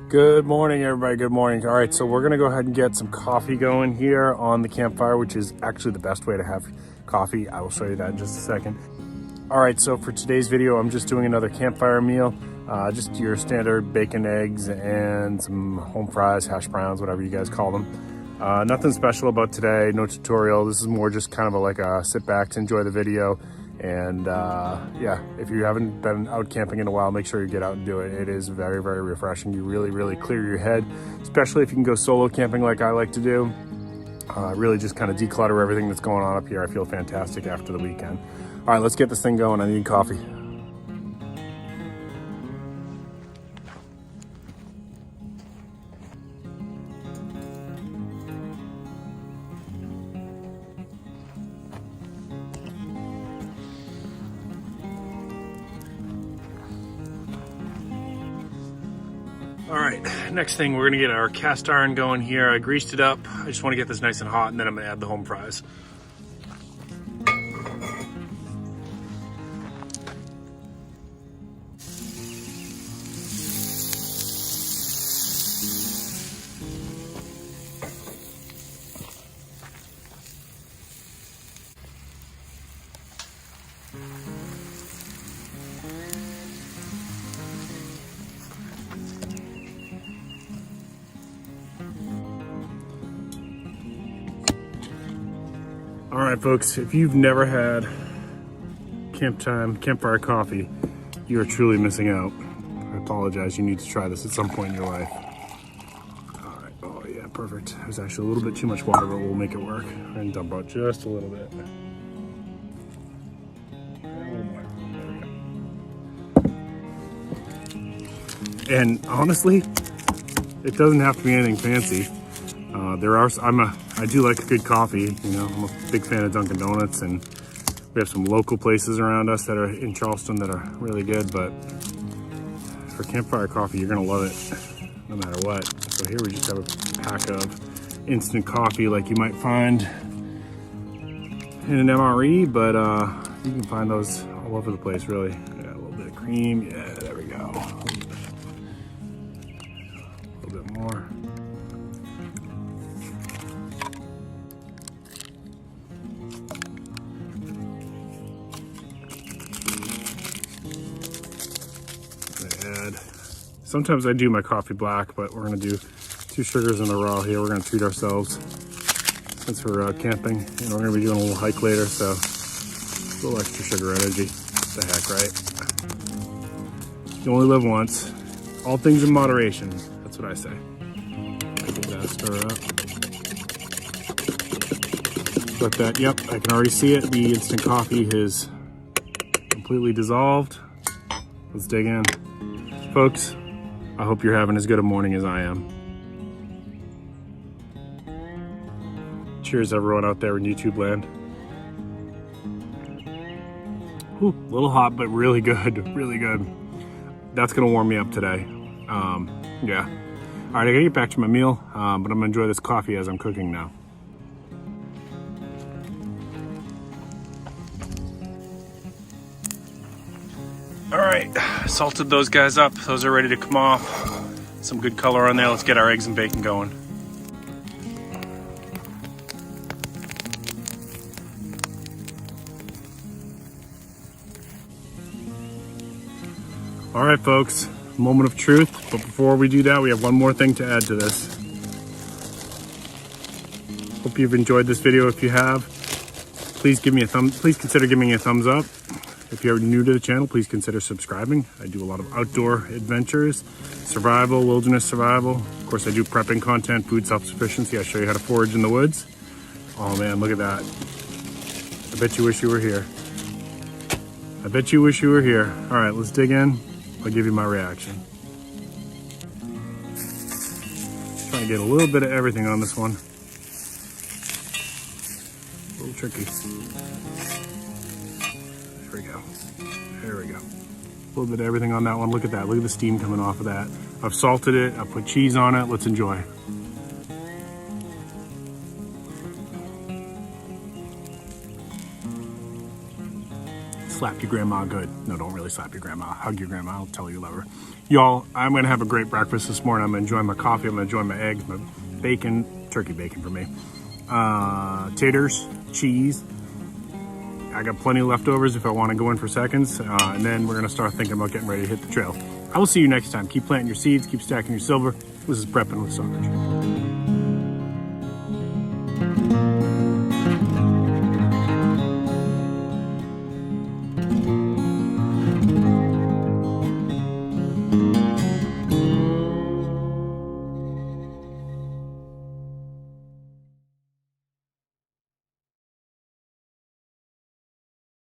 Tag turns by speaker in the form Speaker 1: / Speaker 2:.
Speaker 1: Good morning, everybody. Good morning. All right, so we're gonna go ahead and get some coffee going here on the campfire, which is actually the best way to have coffee. I will show you that in just a second. All right, so for today's video, I'm just doing another campfire meal. Just your standard bacon, eggs, and some home fries, hash browns, whatever you guys call them. Nothing special about today, no tutorial. This is more just kind of like a sit back to enjoy the video. And yeah, if you haven't been out camping in a while, make sure you get out and do it. It is very, very refreshing. You really clear your head, especially if you can go solo camping like I like to do. Really just kind of declutter everything that's going on up here. I feel fantastic after the weekend. All right, let's get this thing going. I need coffee. All right, next thing, we're gonna get our cast iron going here. I greased it up. I just wanna get this nice and hot, and then I'm gonna add the home fries. All right, folks, if you've never had campfire coffee, you are truly missing out. I apologize, you need to try this at some point in your life. All right, oh yeah, perfect. There's actually a little bit too much water, but we'll make it work. I'm gonna dump out just a little bit. And honestly, it doesn't have to be anything fancy. I do like a good coffee, you know. I'm a big fan of Dunkin' Donuts, and we have some local places around us that are in Charleston that are really good, but for campfire coffee, you're gonna love it no matter what. So here we just have a pack of instant coffee like you might find in an MRE, but you can find those all over the place, really. Yeah, a little bit of cream, yeah, there we go. A little bit more. Sometimes I do my coffee black, but we're gonna do 2 sugars in a row here. We're gonna treat ourselves since we're camping, and we're gonna be doing a little hike later, so a little extra sugar energy. What the heck, right? You only live once. All things in moderation. That's what I say. Give that a stir up. Let that, yep, I can already see it. The instant coffee is completely dissolved. Let's dig in. Folks, I hope you're having as good a morning as I am. Cheers, everyone out there in YouTube land. Ooh, a little hot, but really good, really good. That's gonna warm me up today. Yeah. All right, I gotta get back to my meal, but I'm gonna enjoy this coffee as I'm cooking now. All right, salted those guys up. Those are ready to come off. Some good color on there. Let's get our eggs and bacon going. All right, folks, moment of truth. But before we do that, we have one more thing to add to this. Hope you've enjoyed this video. If you have, please consider giving me a thumbs up. If you're new to the channel, please consider subscribing. I do a lot of outdoor adventures, survival, wilderness survival. Of course, I do prepping content, food self-sufficiency. I show you how to forage in the woods. Oh man, look at that. I bet you wish you were here. I bet you wish you were here. All right, let's dig in. I'll give you my reaction. Trying to get a little bit of everything on this one. A little tricky. There we go. A little bit of everything on that one. Look at that. Look at the steam coming off of that. I've salted it. I've put cheese on it. Let's enjoy. slap your grandma good. No, don't really slap your grandma. Hug your grandma. I'll tell you love her. Y'all, I'm going to have a great breakfast this morning. I'm going to enjoy my coffee. I'm going to enjoy my eggs, my bacon, turkey bacon for me. Taters, cheese. I got plenty of leftovers if I want to go in for seconds. And then we're going to start thinking about getting ready to hit the trail. I will see you next time. Keep planting your seeds. Keep stacking your silver. This is Prepping with Sarge.